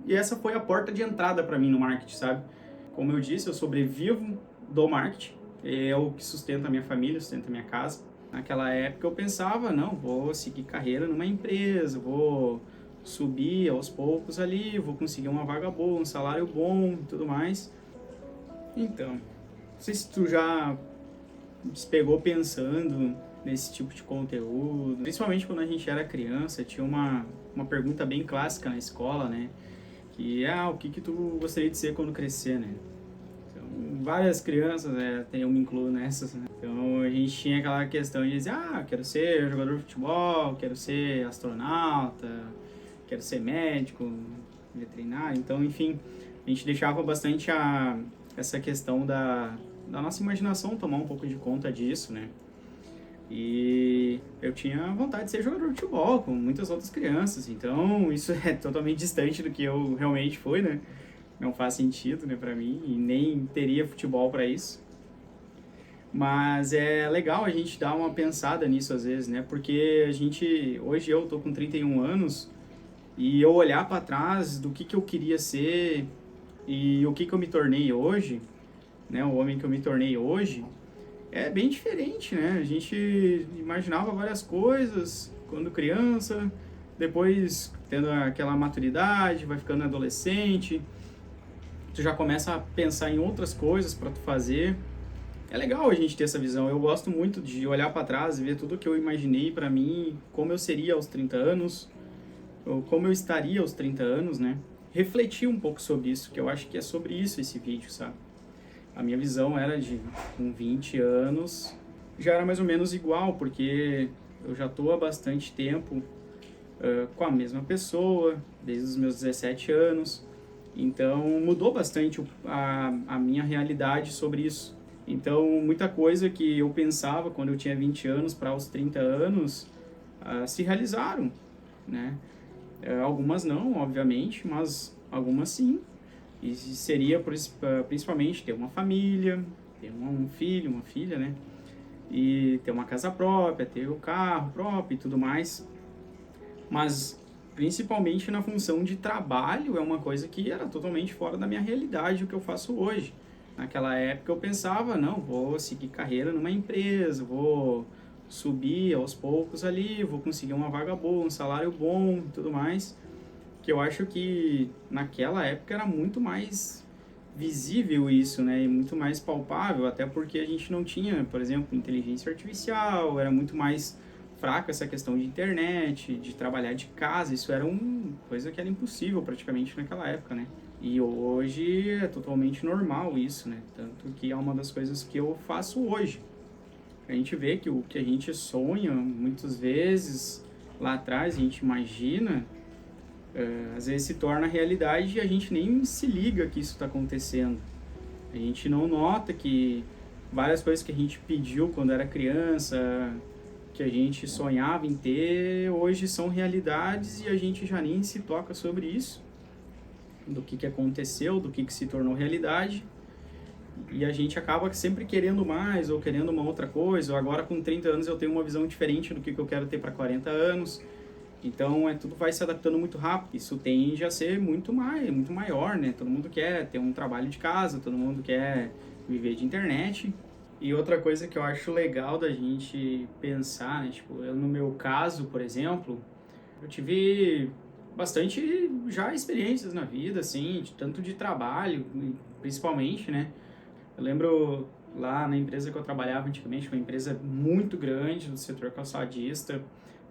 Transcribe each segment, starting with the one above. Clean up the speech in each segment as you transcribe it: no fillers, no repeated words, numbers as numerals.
e essa foi a porta de entrada para mim no marketing, sabe? Como eu disse, eu sobrevivo do marketing, é o que sustenta a minha família, sustenta a minha casa. Naquela época eu pensava, não, vou seguir carreira numa empresa, vou subir aos poucos ali, vou conseguir uma vaga boa, um salário bom e tudo mais. Então, não sei se tu já se pegou pensando nesse tipo de conteúdo. Principalmente quando a gente era criança, tinha uma pergunta bem clássica na escola, né? Que é, o que que tu gostaria de ser quando crescer, né? Então, várias crianças, né, eu me incluo nessas, né? Então, a gente tinha aquela questão de dizer, quero ser jogador de futebol, quero ser astronauta, quero ser médico, veterinário. Então, enfim, a gente deixava bastante essa questão da nossa imaginação tomar um pouco de conta disso, né? E eu tinha vontade de ser jogador de futebol, como muitas outras crianças. Então, isso é totalmente distante do que eu realmente fui, né? Não faz sentido, né, pra mim, e nem teria futebol para isso. Mas é legal a gente dar uma pensada nisso às vezes, né? Porque hoje eu tô com 31 anos e eu olhar para trás do que eu queria ser e o que eu me tornei hoje, né? O homem que eu me tornei hoje, é bem diferente, né? A gente imaginava várias coisas quando criança, depois tendo aquela maturidade, vai ficando adolescente, tu já começa a pensar em outras coisas para tu fazer. É legal a gente ter essa visão. Eu gosto muito de olhar para trás e ver tudo que eu imaginei para mim, como eu seria aos 30 anos, ou como eu estaria aos 30 anos, né? Refletir um pouco sobre isso, que eu acho que é sobre isso esse vídeo, sabe? A minha visão era com 20 anos, já era mais ou menos igual, porque eu já estou há bastante tempo com a mesma pessoa, desde os meus 17 anos. Então, mudou bastante a minha realidade sobre isso. Então, muita coisa que eu pensava quando eu tinha 20 anos para os 30 anos se realizaram, né? Algumas não, obviamente, mas algumas sim. E seria principalmente ter uma família, ter um filho, uma filha, né? E ter uma casa própria, ter o carro próprio e tudo mais. Mas principalmente na função de trabalho é uma coisa que era totalmente fora da minha realidade, o que eu faço hoje. Naquela época eu pensava, não, vou seguir carreira numa empresa, vou subir aos poucos ali, vou conseguir uma vaga boa, um salário bom e tudo mais. Que eu acho que naquela época era muito mais visível isso, né? E muito mais palpável, até porque a gente não tinha, por exemplo, inteligência artificial, era muito mais fraca essa questão de internet, de trabalhar de casa, isso era uma coisa que era impossível praticamente naquela época, né? E hoje é totalmente normal isso, né? Tanto que é uma das coisas que eu faço hoje. A gente vê que o que a gente sonha, muitas vezes, lá atrás, a gente imagina, às vezes se torna realidade e a gente nem se liga que isso está acontecendo. A gente não nota que várias coisas que a gente pediu quando era criança, que a gente sonhava em ter, hoje são realidades e a gente já nem se toca sobre isso, do que aconteceu, do que se tornou realidade. E a gente acaba sempre querendo mais ou querendo uma outra coisa, ou agora com 30 anos eu tenho uma visão diferente do que eu quero ter para 40 anos. Então, tudo vai se adaptando muito rápido. Isso tende a ser muito maior, né? Todo mundo quer ter um trabalho de casa, todo mundo quer viver de internet. E outra coisa que eu acho legal da gente pensar, né? Tipo, no meu caso, por exemplo, eu tive bastante já experiências na vida, assim, tanto de trabalho, principalmente, né? Eu lembro lá na empresa que eu trabalhava antigamente, uma empresa muito grande do setor calçadista.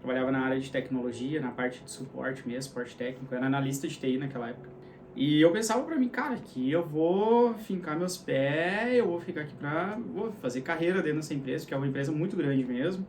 Trabalhava na área de tecnologia, na parte de suporte mesmo, suporte técnico. Eu era analista de TI naquela época. E eu pensava pra mim, cara, que eu vou fincar meus pés, eu vou ficar aqui vou fazer carreira dentro dessa empresa, que é uma empresa muito grande mesmo.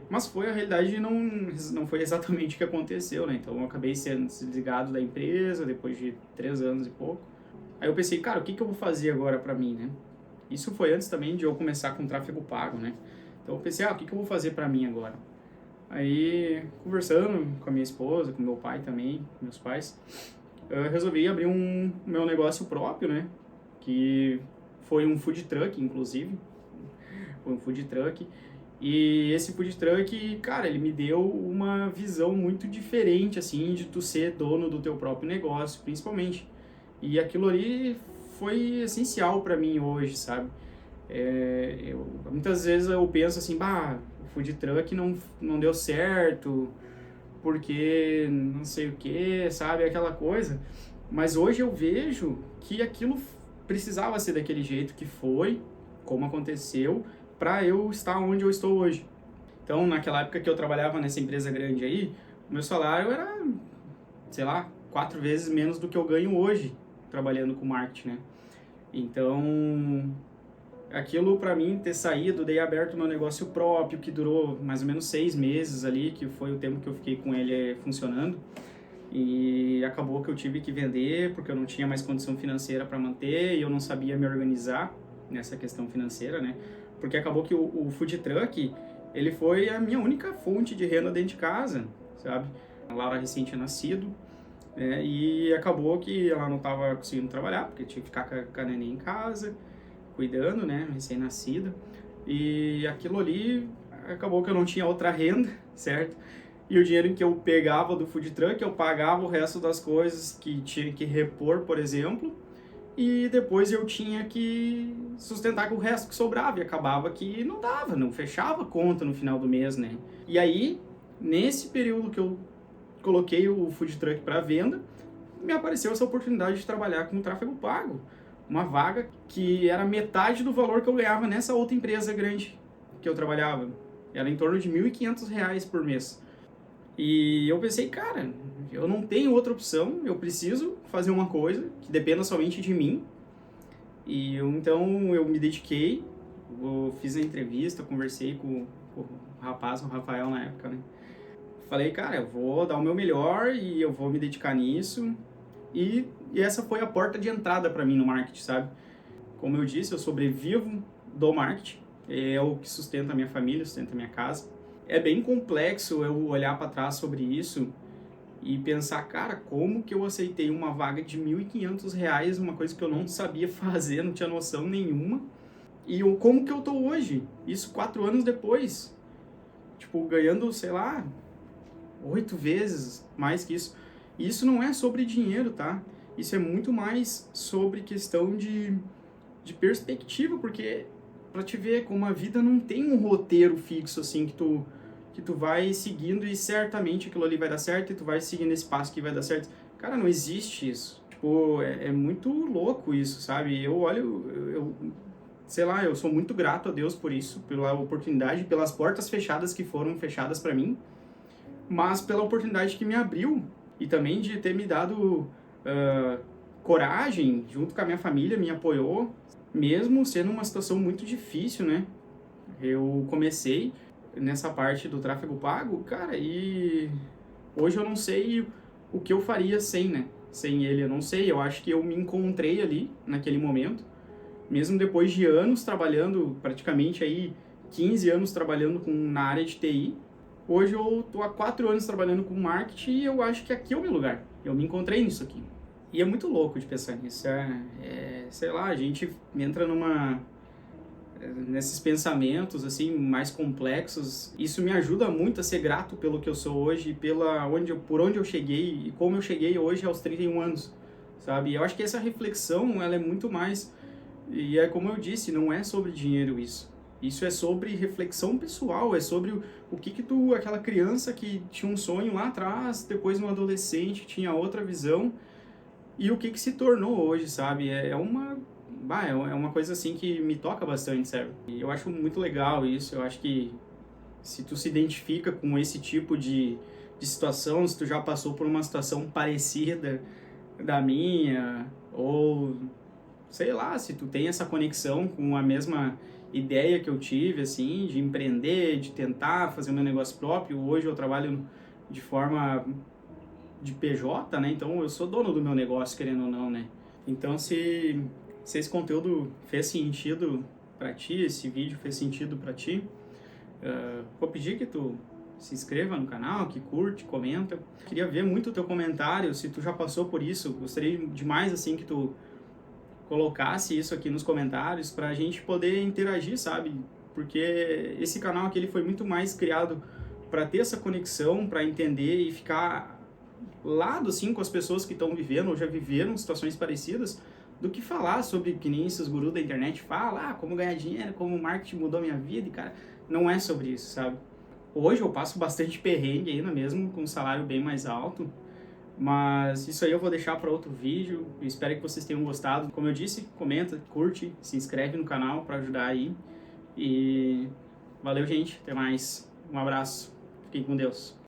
Mas foi a realidade, não foi exatamente o que aconteceu, né? Então eu acabei sendo desligado da empresa depois de 3 anos e pouco. Aí eu pensei, cara, o que eu vou fazer agora pra mim, né? Isso foi antes também de eu começar com tráfego pago, né? Então eu pensei, o que eu vou fazer pra mim agora? Aí, conversando com a minha esposa, com meu pai também, meus pais, eu resolvi abrir meu negócio próprio, né? Que foi um food truck, inclusive. Foi um food truck. E esse food truck, cara, ele me deu uma visão muito diferente, assim, de tu ser dono do teu próprio negócio, principalmente. E aquilo ali foi essencial para mim hoje, sabe? Muitas vezes eu penso assim, bah, o food truck não deu certo, porque não sei o que, sabe? Aquela coisa. Mas hoje eu vejo que aquilo precisava ser daquele jeito que foi, como aconteceu, para eu estar onde eu estou hoje. Então, naquela época que eu trabalhava nessa empresa grande aí, o meu salário era, sei lá, 4 vezes menos do que eu ganho hoje trabalhando com marketing, né? Então, aquilo para mim ter saído, dei aberto meu negócio próprio, que durou mais ou menos 6 meses ali, que foi o tempo que eu fiquei com ele funcionando. E acabou que eu tive que vender porque eu não tinha mais condição financeira para manter e eu não sabia me organizar nessa questão financeira, né? Porque acabou que o food truck, ele foi a minha única fonte de renda dentro de casa, sabe? A Laura recém tinha nascido, né? E acabou que ela não estava conseguindo trabalhar porque tinha que ficar com a neném em casa, cuidando, né? Recém-nascida. E aquilo ali acabou que eu não tinha outra renda, certo? E o dinheiro que eu pegava do food truck, eu pagava o resto das coisas que tinha que repor, por exemplo, e depois eu tinha que sustentar com o resto que sobrava, e acabava que não dava, não fechava a conta no final do mês, né? E aí, nesse período que eu coloquei o food truck para venda, me apareceu essa oportunidade de trabalhar com tráfego pago, uma vaga que era metade do valor que eu ganhava nessa outra empresa grande que eu trabalhava. Era em torno de R$ 1.500 por mês. E eu pensei, cara, eu não tenho outra opção, eu preciso fazer uma coisa que dependa somente de mim. Então eu me dediquei, eu fiz a entrevista, conversei com o rapaz, o Rafael na época, né? Falei, cara, eu vou dar o meu melhor e eu vou me dedicar nisso. E essa foi a porta de entrada para mim no marketing, sabe? Como eu disse, eu sobrevivo do marketing, é o que sustenta a minha família, sustenta a minha casa. É bem complexo eu olhar para trás sobre isso e pensar, cara, como que eu aceitei uma vaga de R$ 1.500, uma coisa que eu não sabia fazer, não tinha noção nenhuma, e como que eu tô hoje, isso 4 anos depois, tipo, ganhando, sei lá, 8 vezes mais que isso. E isso não é sobre dinheiro, tá? Isso é muito mais sobre questão de perspectiva, porque pra te ver como a vida não tem um roteiro fixo, assim, que tu vai seguindo e certamente aquilo ali vai dar certo e tu vai seguindo esse passo que vai dar certo. Cara, não existe isso. Tipo, é muito louco isso, sabe? Eu olho, sei lá, eu sou muito grato a Deus por isso, pela oportunidade, pelas portas fechadas que foram fechadas pra mim, mas pela oportunidade que me abriu e também de ter me dado coragem, junto com a minha família, me apoiou, mesmo sendo uma situação muito difícil, né? Eu comecei nessa parte do tráfego pago, cara, e hoje eu não sei o que eu faria sem, né? Sem ele, eu não sei. Eu acho que eu me encontrei ali, naquele momento, mesmo depois de anos trabalhando, praticamente aí 15 anos trabalhando na área de TI. Hoje eu tô há 4 anos trabalhando com marketing e eu acho que aqui é o meu lugar. Eu me encontrei nisso aqui. E é muito louco de pensar nisso. Sei lá, a gente entra nesses pensamentos assim mais complexos. Isso me ajuda muito a ser grato pelo que eu sou hoje, por onde eu cheguei e como eu cheguei hoje aos 31 anos, sabe? Eu acho que essa reflexão, ela é muito mais, e é como eu disse, não é sobre dinheiro isso. Isso é sobre reflexão pessoal, é sobre o que aquela criança que tinha um sonho lá atrás, depois um adolescente que tinha outra visão, e o que se tornou hoje, sabe? É uma coisa assim que me toca bastante, sabe? E eu acho muito legal isso. Eu acho que se tu se identifica com esse tipo de situação, se tu já passou por uma situação parecida da minha, ou sei lá, se tu tem essa conexão com a mesma ideia que eu tive, assim, de empreender, de tentar fazer o meu negócio próprio. Hoje eu trabalho de forma de PJ, né? Então eu sou dono do meu negócio, querendo ou não, né? Então se esse conteúdo fez sentido para ti, esse vídeo fez sentido para ti, vou pedir que tu se inscreva no canal, que curte, comenta. Queria ver muito o teu comentário, se tu já passou por isso. Gostaria demais, assim, que tu colocasse isso aqui nos comentários pra gente poder interagir, sabe? porque esse canal aqui ele foi muito mais criado para ter essa conexão, para entender e ficar lado assim com as pessoas que estão vivendo ou já viveram situações parecidas, do que falar sobre, que nem esses gurus da internet falam, como ganhar dinheiro, como o marketing mudou a minha vida, e cara, não é sobre isso, sabe? Hoje eu passo bastante perrengue ainda mesmo, com um salário bem mais alto, mas isso aí eu vou deixar para outro vídeo. Eu espero que vocês tenham gostado. Como eu disse, comenta, curte, se inscreve no canal para ajudar aí. E valeu, gente. Até mais. Um abraço. Fiquem com Deus.